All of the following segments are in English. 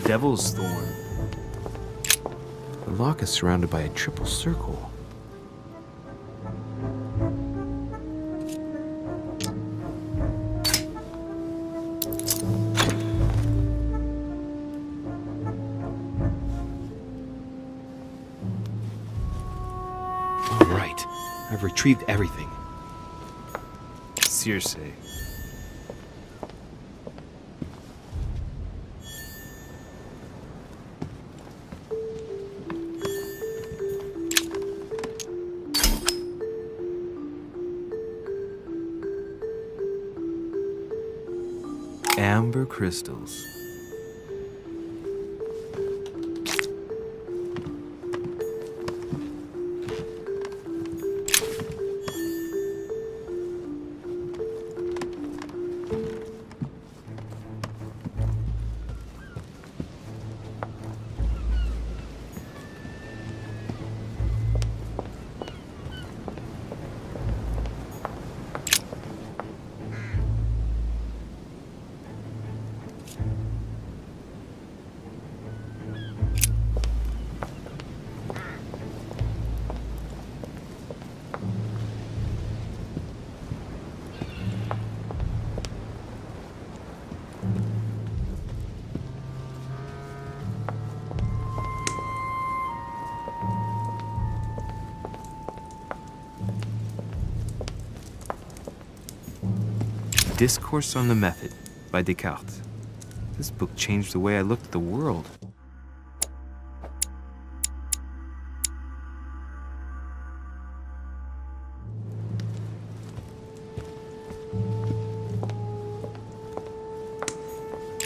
Devil's Thorn. The lock is surrounded by a triple circle. All right, I've retrieved everything. Circe. Amber crystals. Discourse on the Method by Descartes. This book changed the way I looked at the world.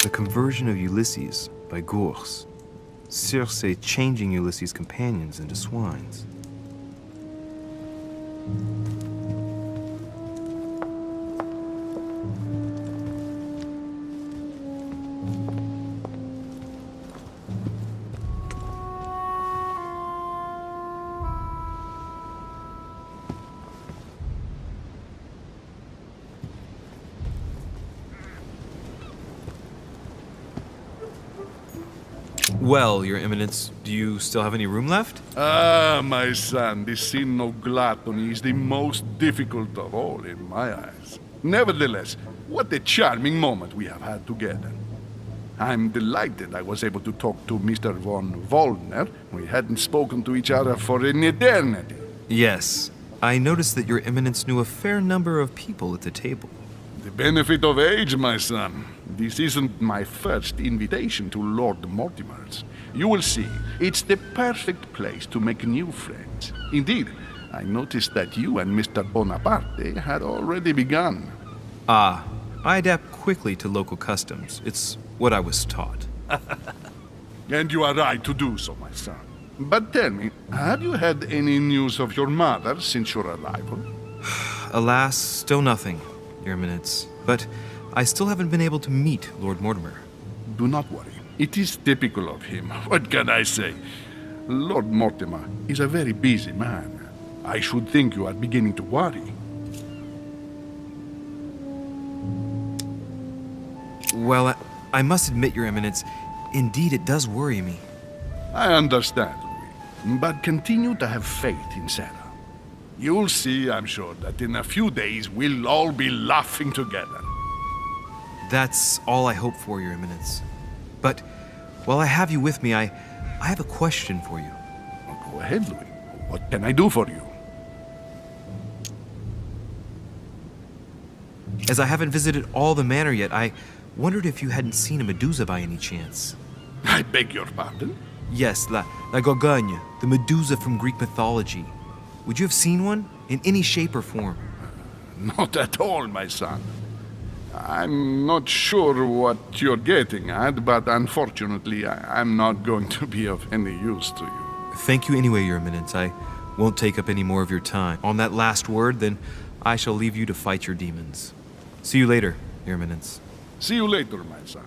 The Conversion of Ulysses by Gurs. Circe changing Ulysses' companions into swines. Well, Your Eminence, do you still have any room left? Ah, my son, the sin of gluttony is the most difficult of all in my eyes. Nevertheless, what a charming moment we have had together. I'm delighted I was able to talk to Mr. von Wollner. We hadn't spoken to each other for an eternity. Yes. I noticed that Your Eminence knew a fair number of people at the table. The benefit of age, my son. This isn't my first invitation to Lord Mortimer's. You will see, it's the perfect place to make new friends. Indeed, I noticed that you and Mr. Bonaparte had already begun. Ah, I adapt quickly to local customs. It's what I was taught. And you are right to do so, my son. But tell me, have you had any news of your mother since your arrival? Alas, still nothing, Your Eminence. But I still haven't been able to meet Lord Mortimer. Do not worry. It is typical of him. What can I say? Lord Mortimer is a very busy man. I should think you are beginning to worry. Well, I must admit, Your Eminence, indeed it does worry me. I understand, Louis. But continue to have faith in Sarah. You'll see, I'm sure, that in a few days we'll all be laughing together. That's all I hope for, Your Eminence. But while I have you with me, I have a question for you. Go ahead, Louis. What can I do for you? As I haven't visited all the manor yet, I wondered if you hadn't seen a Medusa by any chance. I beg your pardon? Yes, La Gorgogne, the Medusa from Greek mythology. Would you have seen one, in any shape or form? Not at all, my son. I'm not sure what you're getting at, but unfortunately, I'm not going to be of any use to you. Thank you anyway, Your Eminence. I won't take up any more of your time. On that last word, then, I shall leave you to fight your demons. See you later, Your Eminence. See you later, my son.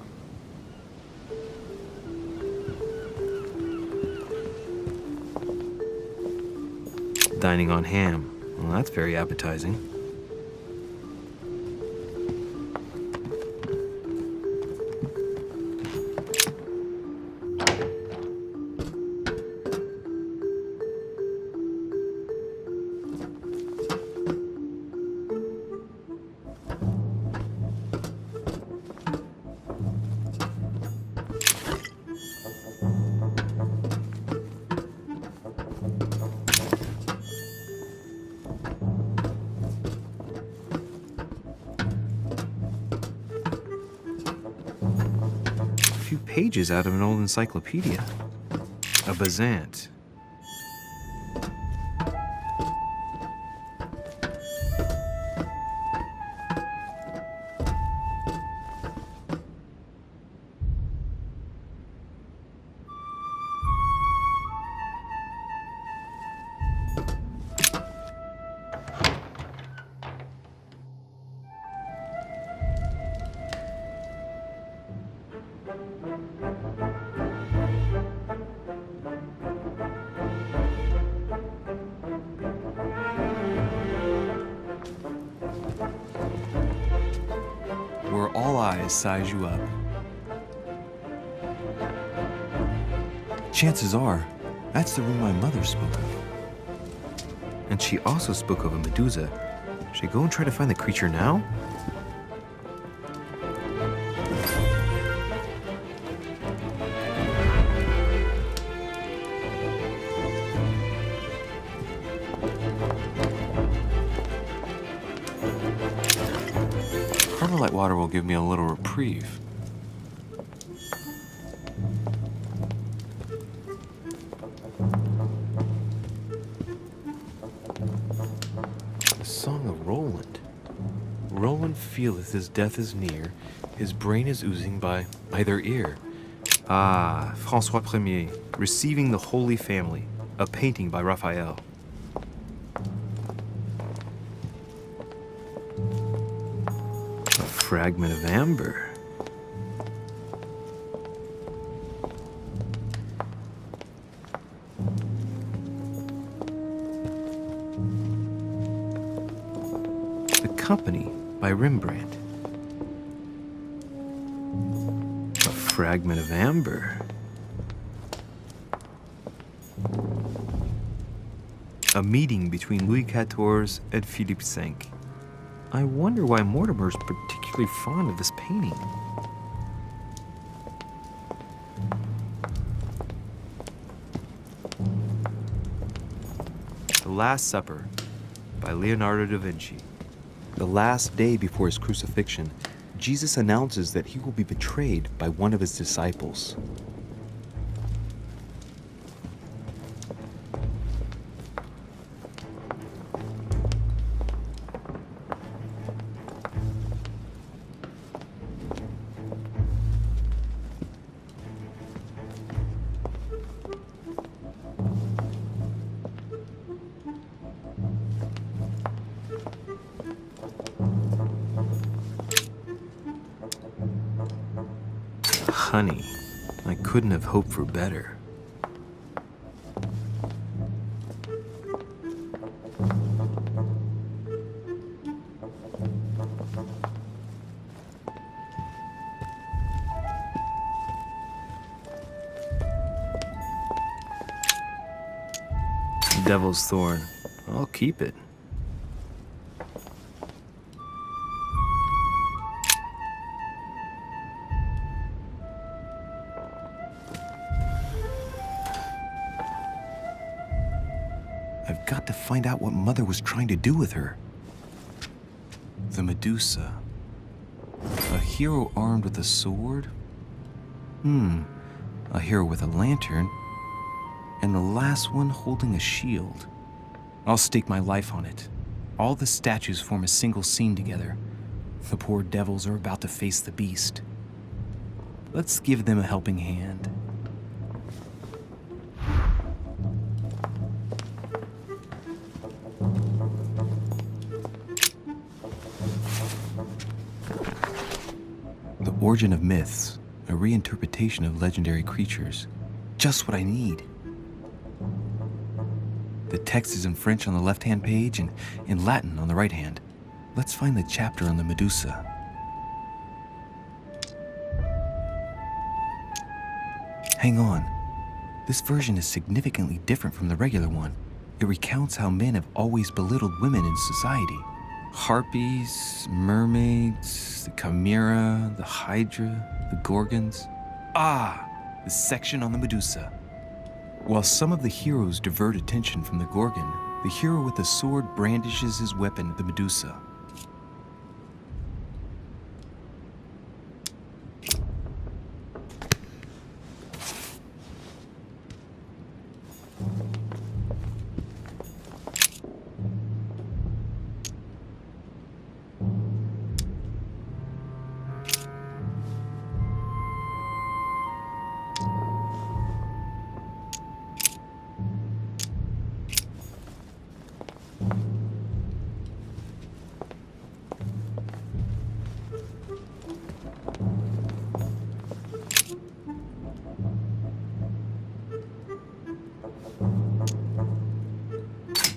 Dining on ham. Well, that's very appetizing. pages out of an old encyclopedia. A Bazant. Where all eyes size you up. Chances are, that's the room my mother spoke of. And she also spoke of a Medusa. Should I go and try to find the creature now? Carmelite water will give me a little reprieve. The Song of Roland. Roland feeleth his death is near, his brain is oozing by either ear. Ah, François Ier, Receiving the Holy Family, a painting by Raphael. Fragment of amber. The Company by Rembrandt. A fragment of amber. A meeting between Louis XIV and Philippe V. I wonder why Mortimer's particularly fond of this painting. The Last Supper by Leonardo da Vinci. The last day before his crucifixion, Jesus announces that he will be betrayed by one of his disciples. Honey, I couldn't have hoped for better. Devil's Thorn. I'll keep it. I've got to find out what Mother was trying to do with her. The Medusa. A hero armed with a sword? A hero with a lantern. And the last one holding a shield. I'll stake my life on it. All the statues form a single scene together. The poor devils are about to face the beast. Let's give them a helping hand. The Origin of Myths, a reinterpretation of legendary creatures. Just what I need. The text is in French on the left-hand page and in Latin on the right hand. Let's find the chapter on the Medusa. Hang on. This version is significantly different from the regular one. It recounts how men have always belittled women in society. Harpies, mermaids, the chimera, the hydra, the gorgons. Ah, the section on the Medusa. While some of the heroes divert attention from the Gorgon, the hero with the sword brandishes his weapon, the Medusa.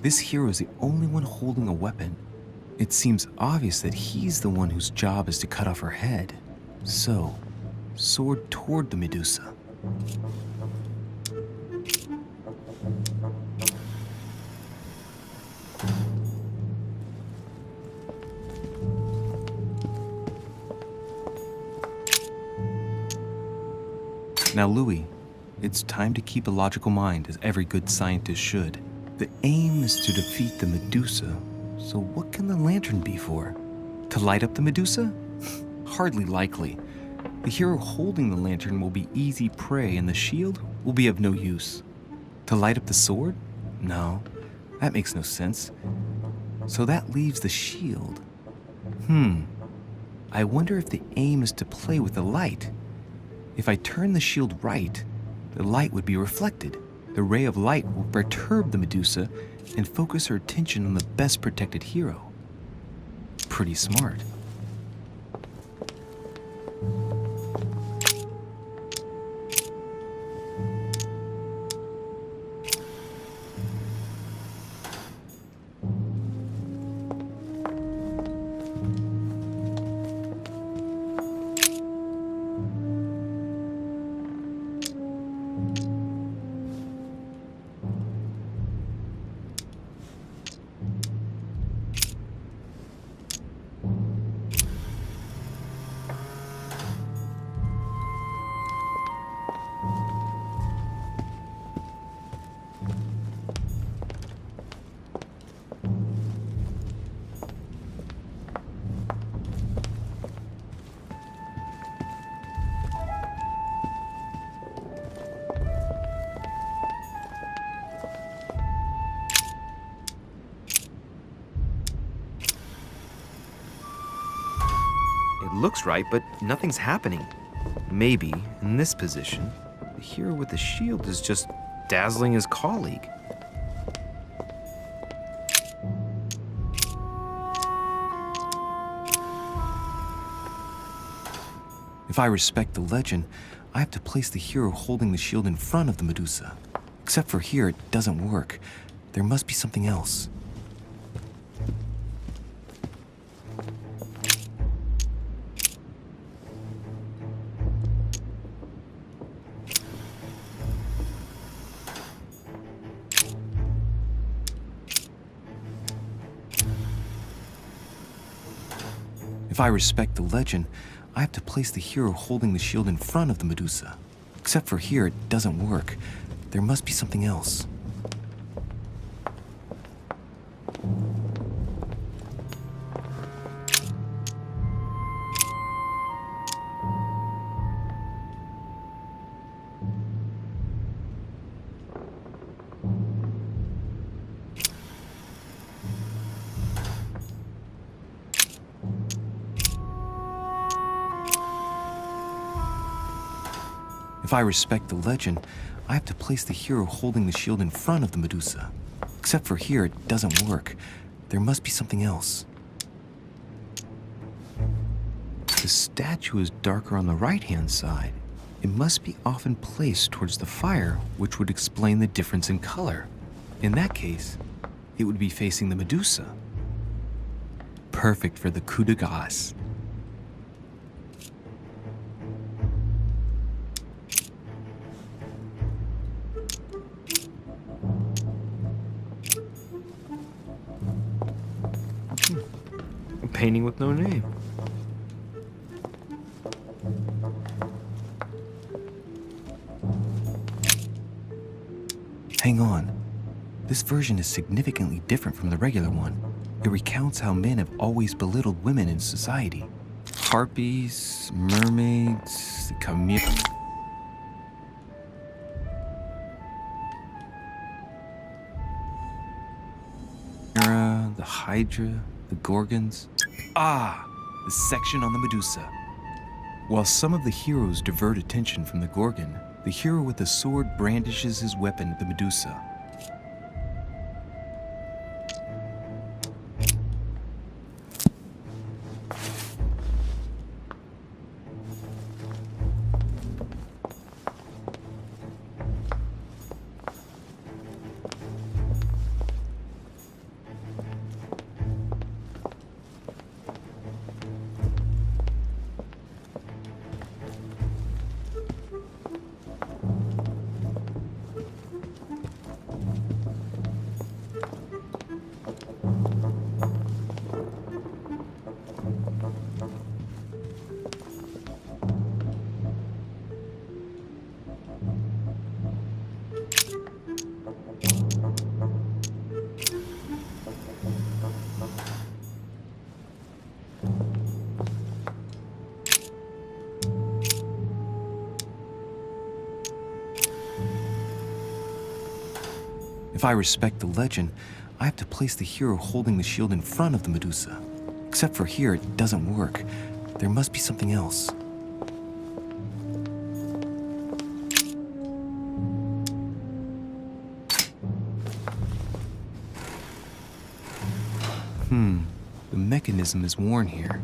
This hero is the only one holding a weapon. It seems obvious that he's the one whose job is to cut off her head. So, sword toward the Medusa. Now, Louis, it's time to keep a logical mind, as every good scientist should. The aim is to defeat the Medusa, so what can the lantern be for? To light up the Medusa? Hardly likely. The hero holding the lantern will be easy prey, and the shield will be of no use. To light up the sword? No, that makes no sense. So that leaves the shield. I wonder if the aim is to play with the light. If I turn the shield right, the light would be reflected. The ray of light will perturb the Medusa and focus her attention on the best protected hero. Pretty smart. It looks right, but nothing's happening. Maybe, in this position, the hero with the shield is just dazzling his colleague. If I respect the legend, I have to place the hero holding the shield in front of the Medusa. Except for here, it doesn't work. There must be something else. If I respect the legend, I have to place the hero holding the shield in front of the Medusa. Except for here, it doesn't work. There must be something else. If I respect the legend, I have to place the hero holding the shield in front of the Medusa. Except for here, it doesn't work. There must be something else. The statue is darker on the right-hand side. It must be often placed towards the fire, which would explain the difference in color. In that case, it would be facing the Medusa. Perfect for the coup de grace. Painting with no name. Hang on. This version is significantly different from the regular one. It recounts how men have always belittled women in society. Harpies, mermaids, the Chimera, the Hydra, the Gorgons. The section on the Medusa. While some of the heroes divert attention from the Gorgon, the hero with the sword brandishes his weapon at the Medusa. If I respect the legend, I have to place the hero holding the shield in front of the Medusa. Except for here, it doesn't work. There must be something else. The mechanism is worn here.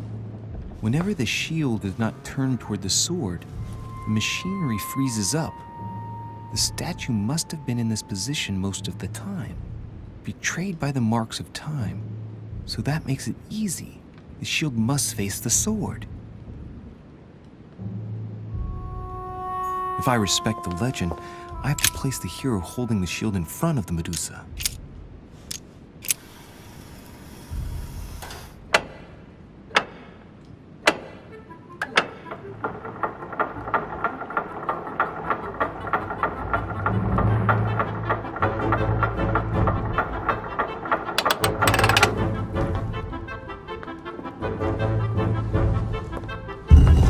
Whenever the shield is not turned toward the sword, the machinery freezes up. The statue must have been in this position most of the time, betrayed by the marks of time. So that makes it easy. The shield must face the sword. If I respect the legend, I have to place the hero holding the shield in front of the Medusa.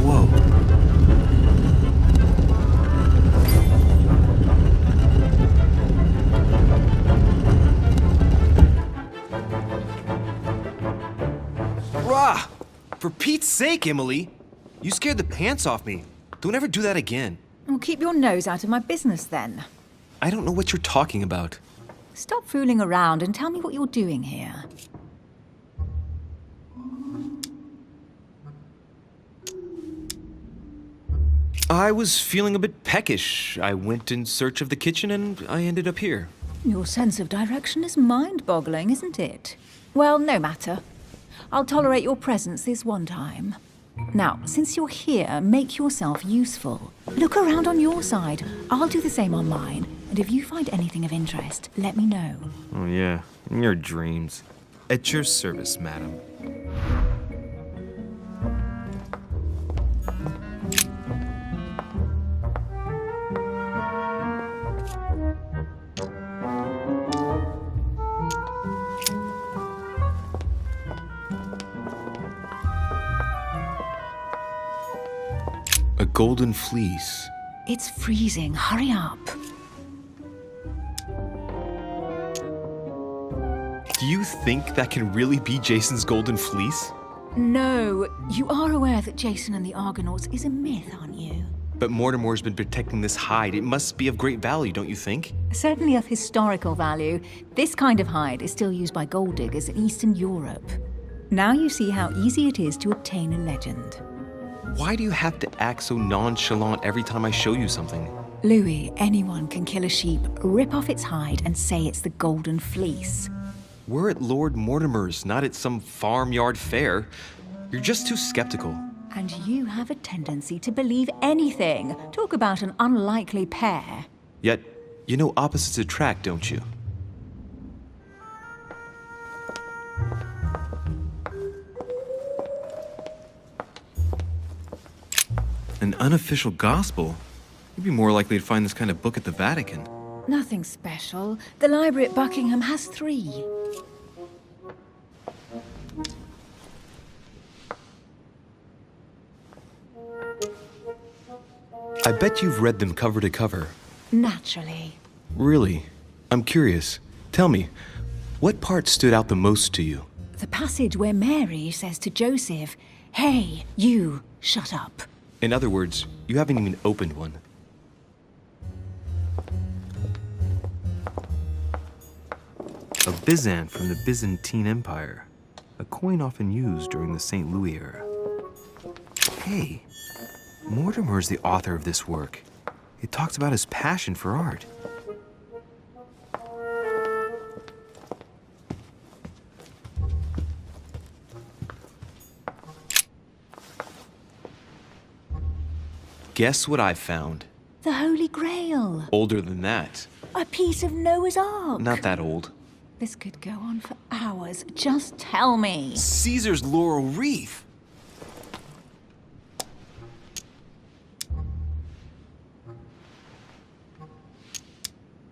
Whoa. Rah! For Pete's sake, Emily! You scared the pants off me. Don't ever do that again. Well, keep your nose out of my business then. I don't know what you're talking about. Stop fooling around and tell me what you're doing here. I was feeling a bit peckish. I went in search of the kitchen and I ended up here. Your sense of direction is mind-boggling, isn't it? Well, no matter. I'll tolerate your presence this one time. Now, since you're here, make yourself useful. Look around on your side. I'll do the same on mine. And if you find anything of interest, let me know. Oh yeah, in your dreams. At your service, madam. A golden fleece. It's freezing. Hurry up. Do you think that can really be Jason's golden fleece? No, you are aware that Jason and the Argonauts is a myth, aren't you? But Mortimer's been protecting this hide. It must be of great value, don't you think? Certainly of historical value. This kind of hide is still used by gold diggers in Eastern Europe. Now you see how easy it is to obtain a legend. Why do you have to act so nonchalant every time I show you something? Louis, anyone can kill a sheep, rip off its hide, and say it's the golden fleece. We're at Lord Mortimer's, not at some farmyard fair. You're just too skeptical. And you have a tendency to believe anything. Talk about an unlikely pair. Yet, you know opposites attract, don't you? An unofficial gospel? You'd be more likely to find this kind of book at the Vatican. Nothing special. The library at Buckingham has 3. I bet you've read them cover to cover. Naturally. Really? I'm curious. Tell me, what part stood out the most to you? The passage where Mary says to Joseph, "Hey, you, shut up." In other words, you haven't even opened one. A Byzant from the Byzantine Empire. A coin often used during the St. Louis era. Hey, Mortimer's the author of this work. It talks about his passion for art. Guess what I found? The Holy Grail. Older than that. A piece of Noah's Ark. Not that old. This could go on for hours. Just tell me. Caesar's laurel wreath.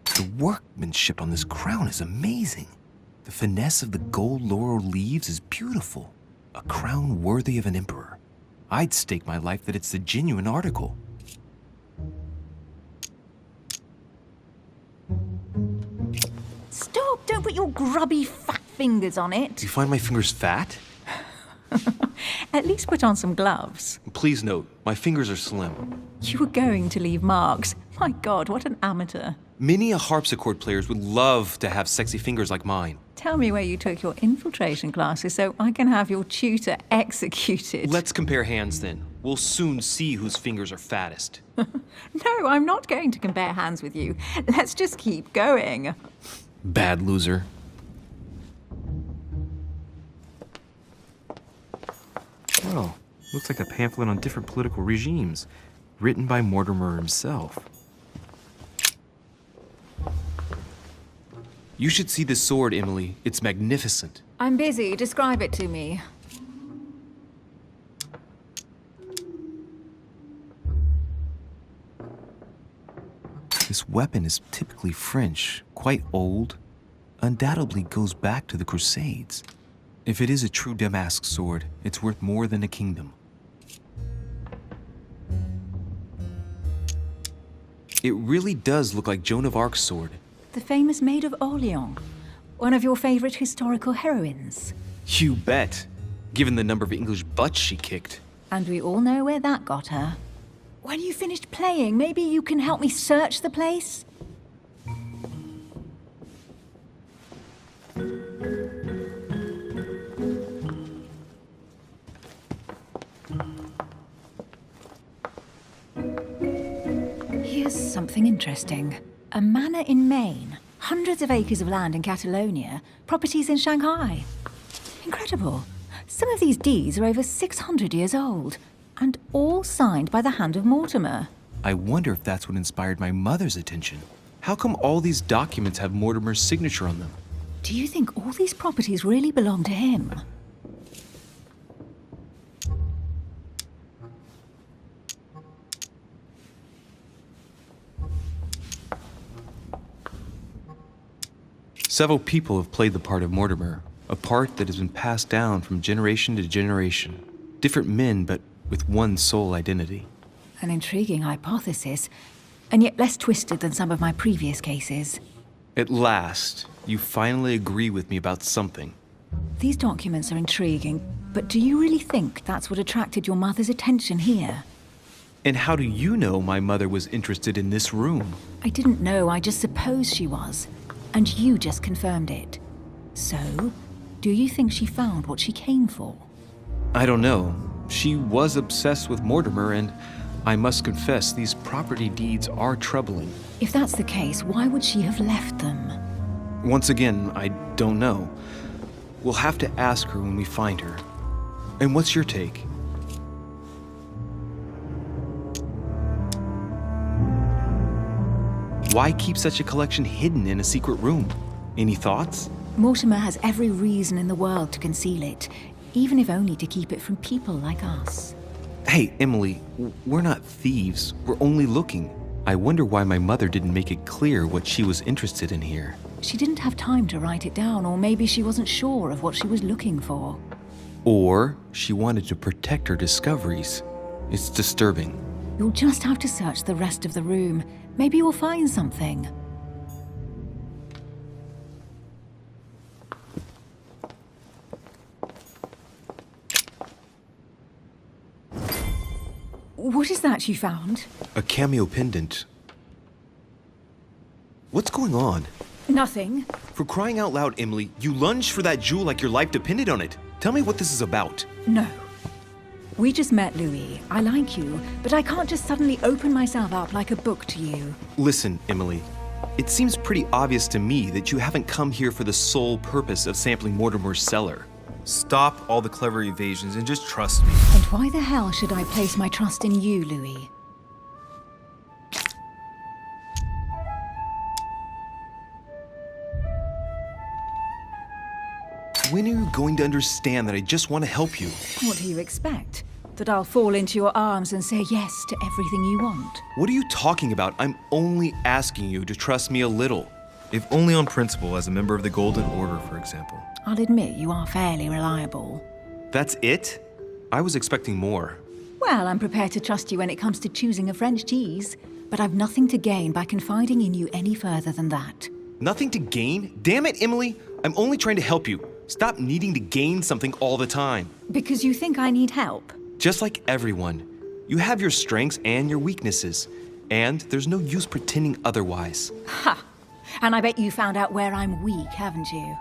The workmanship on this crown is amazing. The finesse of the gold laurel leaves is beautiful. A crown worthy of an emperor. I'd stake my life that it's the genuine article. Oh, don't put your grubby fat fingers on Do it. you find my fingers fat? At least put on some gloves. Please note, my fingers are slim. You were going to leave marks. My God, what an amateur. Many a harpsichord players would love to have sexy fingers like mine. Tell me where you took your infiltration classes so I can have your tutor executed. Let's compare hands then. We'll soon see whose fingers are fattest. No, I'm not going to compare hands with you. Let's just keep going. Bad loser. Oh, looks like a pamphlet on different political regimes, written by Mortimer himself. You should see this sword, Emily. It's magnificent. I'm busy. Describe it to me. This weapon is typically French, quite old, undoubtedly goes back to the Crusades. If it is a true damask sword, it's worth more than a kingdom. It really does look like Joan of Arc's sword. The famous Maid of Orleans. One of your favorite historical heroines. You bet, given the number of English butts she kicked. And we all know where that got her. When you finished playing, maybe you can help me search the place? Here's something interesting. A manor in Maine, hundreds of acres of land in Catalonia, properties in Shanghai. Incredible. Some of these deeds are over 600 years old, and all signed by the hand of Mortimer. I wonder if that's what inspired my mother's attention. How come all these documents have Mortimer's signature on them? Do you think all these properties really belong to him? Several people have played the part of Mortimer, a part that has been passed down from generation to generation. Different men, but with one sole identity. An intriguing hypothesis, and yet less twisted than some of my previous cases. At last, you finally agree with me about something. These documents are intriguing, but do you really think that's what attracted your mother's attention here? And how do you know my mother was interested in this room? I didn't know, I just supposed she was. And you just confirmed it. So, do you think she found what she came for? I don't know. She was obsessed with Mortimer, and I must confess these property deeds are troubling. If that's the case, why would she have left them? Once again, I don't know. We'll have to ask her when we find her. And what's your take? Why keep such a collection hidden in a secret room? Any thoughts? Mortimer has every reason in the world to conceal it, even if only to keep it from people like us. Hey, Emily, we're not thieves. We're only looking. I wonder why my mother didn't make it clear what she was interested in here. She didn't have time to write it down, or maybe she wasn't sure of what she was looking for. Or she wanted to protect her discoveries. It's disturbing. You'll just have to search the rest of the room. Maybe you'll find something. What is that you found? A cameo pendant. What's going on? Nothing. For crying out loud, Emily, you lunged for that jewel like your life depended on it. Tell me what this is about. No. We just met, Louis. I like you, but I can't just suddenly open myself up like a book to you. Listen, Emily. It seems pretty obvious to me that you haven't come here for the sole purpose of sampling Mortimer's cellar. Stop all the clever evasions and just trust me. And why the hell should I place my trust in you, Louis? When are you going to understand that I just want to help you? What do you expect? That I'll fall into your arms and say yes to everything you want? What are you talking about? I'm only asking you to trust me a little. If only on principle, as a member of the Golden Order, for example. I'll admit you are fairly reliable. That's it? I was expecting more. Well, I'm prepared to trust you when it comes to choosing a French cheese, but I've nothing to gain by confiding in you any further than that. Nothing to gain? Damn it, Emily! I'm only trying to help you. Stop needing to gain something all the time. Because you think I need help? Just like everyone, you have your strengths and your weaknesses, and there's no use pretending otherwise. Ha! And I bet you found out where I'm weak, haven't you?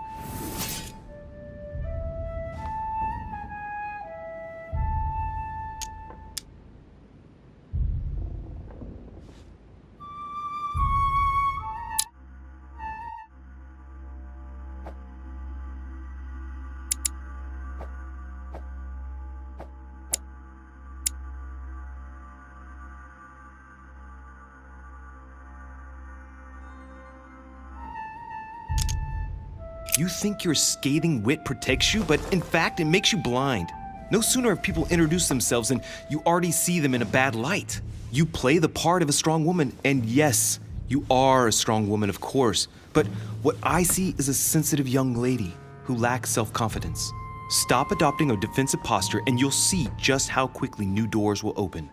You think your scathing wit protects you, but in fact, it makes you blind. No sooner have people introduced themselves than you already see them in a bad light. You play the part of a strong woman, and yes, you are a strong woman, of course, but what I see is a sensitive young lady who lacks self-confidence. Stop adopting a defensive posture, and you'll see just how quickly new doors will open.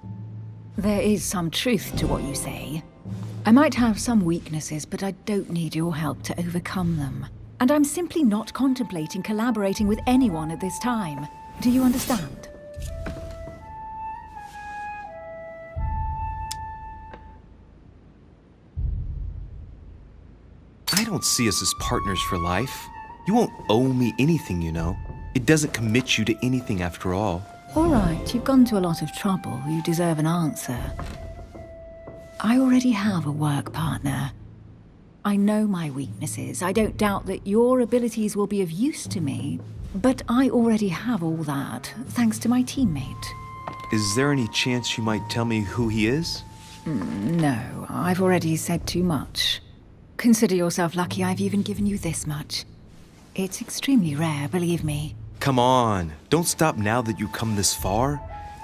There is some truth to what you say. I might have some weaknesses, but I don't need your help to overcome them. And I'm simply not contemplating collaborating with anyone at this time. Do you understand? I don't see us as partners for life. You won't owe me anything, you know. It doesn't commit you to anything after all. All right, you've gone to a lot of trouble. You deserve an answer. I already have a work partner. I know my weaknesses. I don't doubt that your abilities will be of use to me. But I already have all that, thanks to my teammate. Is there any chance you might tell me who he is? No, I've already said too much. Consider yourself lucky I've even given you this much. It's extremely rare, believe me. Come on, don't stop now that you've come this far.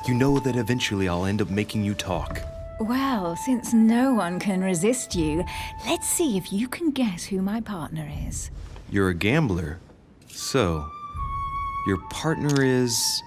You know that eventually I'll end up making you talk. Well, since no one can resist you, let's see if you can guess who my partner is. You're a gambler. So, your partner is...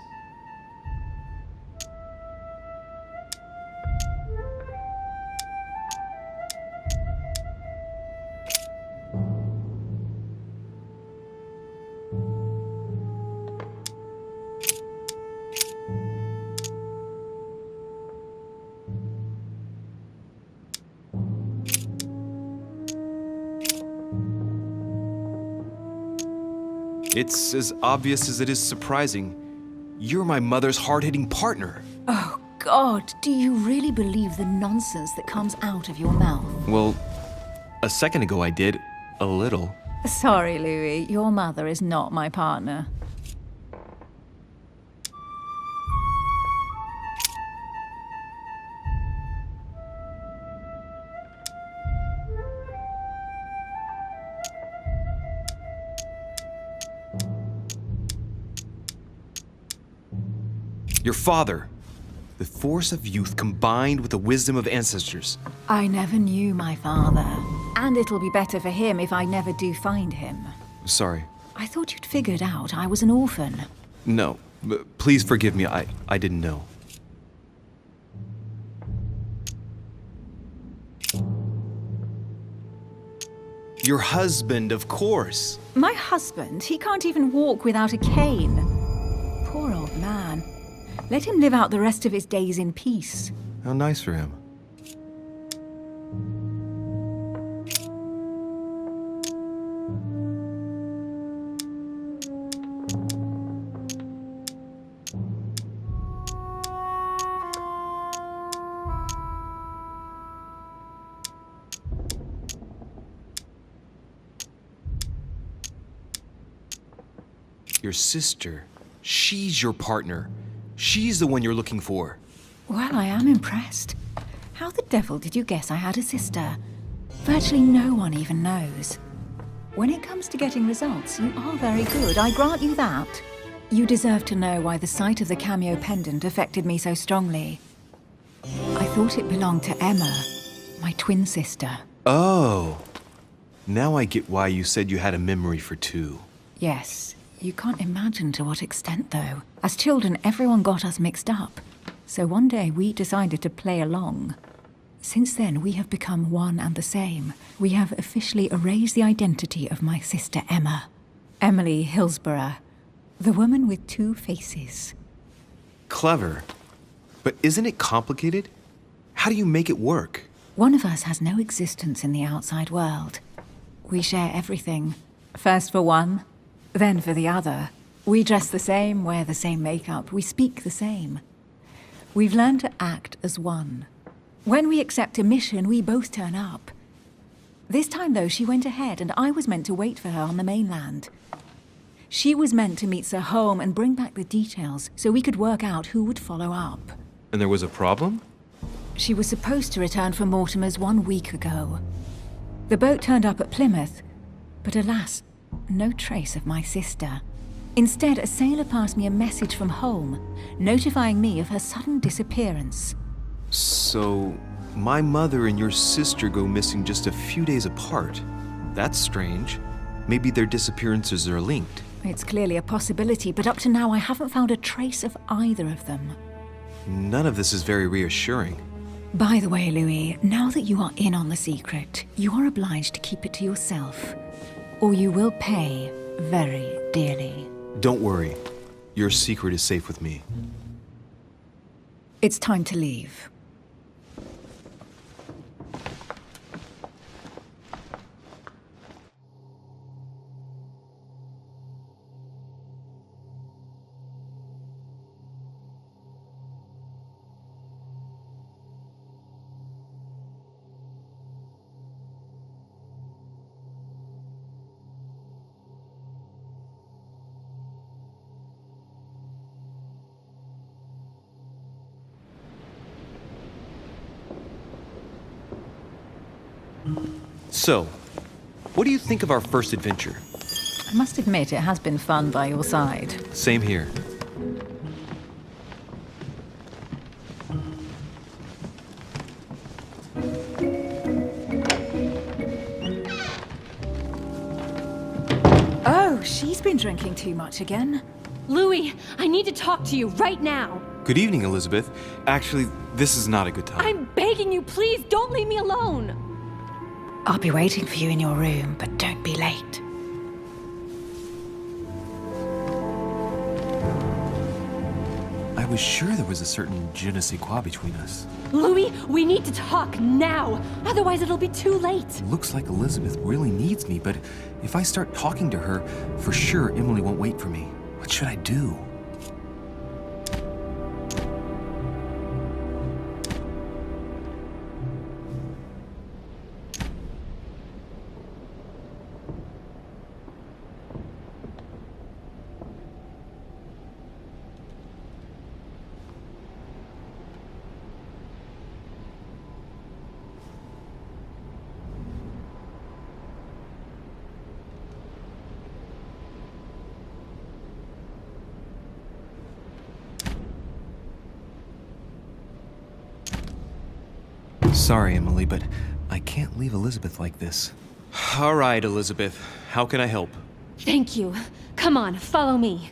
It's as obvious as it is surprising. You're my mother's hard-hitting partner. Oh, God, do you really believe the nonsense that comes out of your mouth? Well, a second ago I did. A little. Sorry, Louis, your mother is not my partner. Your father. The force of youth combined with the wisdom of ancestors. I never knew my father. And it'll be better for him if I never do find him. Sorry. I thought you'd figured out I was an orphan. No. Please forgive me. I didn't know. Your husband, of course. My husband, he can't even walk without a cane. Poor old man. Let him live out the rest of his days in peace. How nice for him. Your sister. She's your partner. She's the one you're looking for. Well, I am impressed. How the devil did you guess I had a sister? Virtually no one even knows. When it comes to getting results, you are very good, I grant you that. You deserve to know why the sight of the cameo pendant affected me so strongly. I thought it belonged to Emma, my twin sister. Oh. Now I get why you said you had a memory for two. Yes. You can't imagine to what extent, though. As children, everyone got us mixed up. So one day we decided to play along. Since then, we have become one and the same. We have officially erased the identity of my sister Emma. Emily Hillsborough, the woman with two faces. Clever. But isn't it complicated? How do you make it work? One of us has no existence in the outside world. We share everything. First for one, then for the other. We dress the same, wear the same makeup, we speak the same. We've learned to act as one. When we accept a mission, we both turn up. This time, though, she went ahead, and I was meant to wait for her on the mainland. She was meant to meet Sir Home and bring back the details so we could work out who would follow up. And there was a problem? She was supposed to return from Mortimer's 1 week ago. The boat turned up at Plymouth, but alas, no trace of my sister. Instead, a sailor passed me a message from home, notifying me of her sudden disappearance. So, my mother and your sister go missing just a few days apart. That's strange. Maybe their disappearances are linked. It's clearly a possibility, but up to now I haven't found a trace of either of them. None of this is very reassuring. By the way, Louis, now that you are in on the secret, you are obliged to keep it to yourself, or you will pay very dearly. Don't worry. Your secret is safe with me. It's time to leave. So, what do you think of our first adventure? I must admit, it has been fun by your side. Same here. Oh, she's been drinking too much again. Louis, I need to talk to you right now. Good evening, Elizabeth. Actually, this is not a good time. I'm begging you, please don't leave me alone. I'll be waiting for you in your room, but don't be late. I was sure there was a certain je ne sais quoi between us. Louis, we need to talk now. Otherwise, it'll be too late. Looks like Elizabeth really needs me, but if I start talking to her, for sure Emily won't wait for me. What should I do? Sorry, Emily, but I can't leave Elizabeth like this. All right, Elizabeth. How can I help? Thank you. Come on, follow me.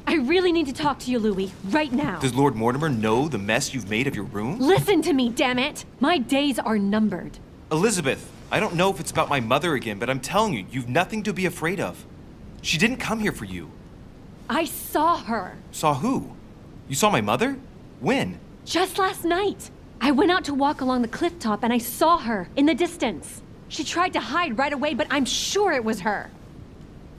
I really need to talk to you, Louis, right now. Does Lord Mortimer know the mess you've made of your room? Listen to me, damn it! My days are numbered. Elizabeth, I don't know if it's about my mother again, but I'm telling you, you've nothing to be afraid of. She didn't come here for you. I saw her. Saw who? You saw my mother? When? Just last night. I went out to walk along the cliff top and I saw her in the distance. She tried to hide right away, but I'm sure it was her.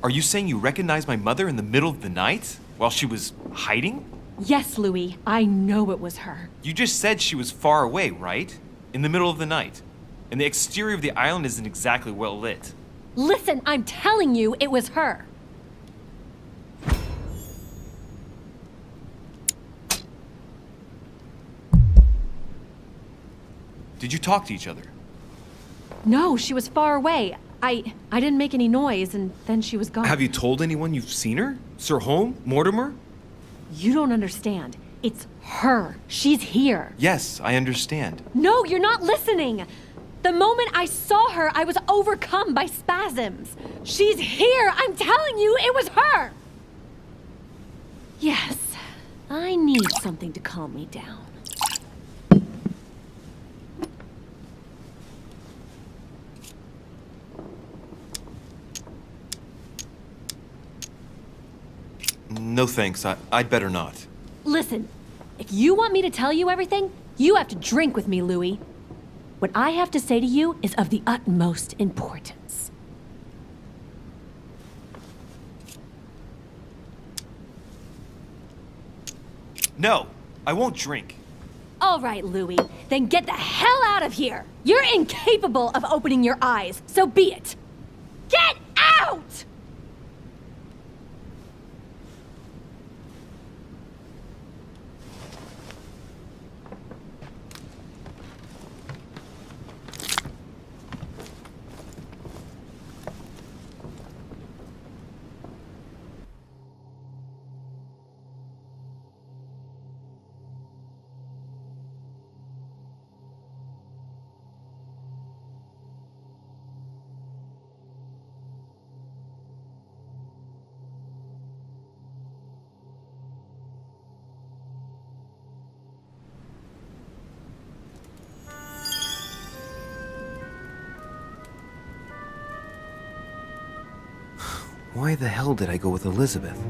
Are you saying you recognized my mother in the middle of the night? While she was hiding? Yes, Louis. I know it was her. You just said she was far away, right? In the middle of the night. And the exterior of the island isn't exactly well lit. Listen, I'm telling you it was her. Did you talk to each other? No, she was far away. I didn't make any noise, and then she was gone. Have you told anyone you've seen her? Sir Home? Mortimer? You don't understand. It's her. She's here. Yes, I understand. No, you're not listening. The moment I saw her, I was overcome by spasms. She's here. I'm telling you, it was her. I need something to calm me down. No thanks, I'd better not. Listen, if you want me to tell you everything, you have to drink with me, Louis. What I have to say to you is of the utmost importance. No, I won't drink. All right, Louis, then get the hell out of here! You're incapable of opening your eyes, so be it! Get out! Why the hell did I go with Elizabeth?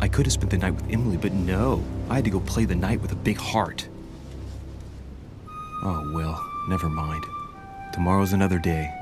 I could have spent the night with Emily, but no. I had to go play the night with a big heart. Oh, well, never mind. Tomorrow's another day.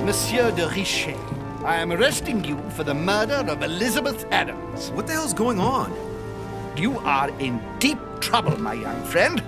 Monsieur de Richet, I am arresting you for the murder of Elizabeth Adams. What the hell's going on? You are in deep trouble, my young friend.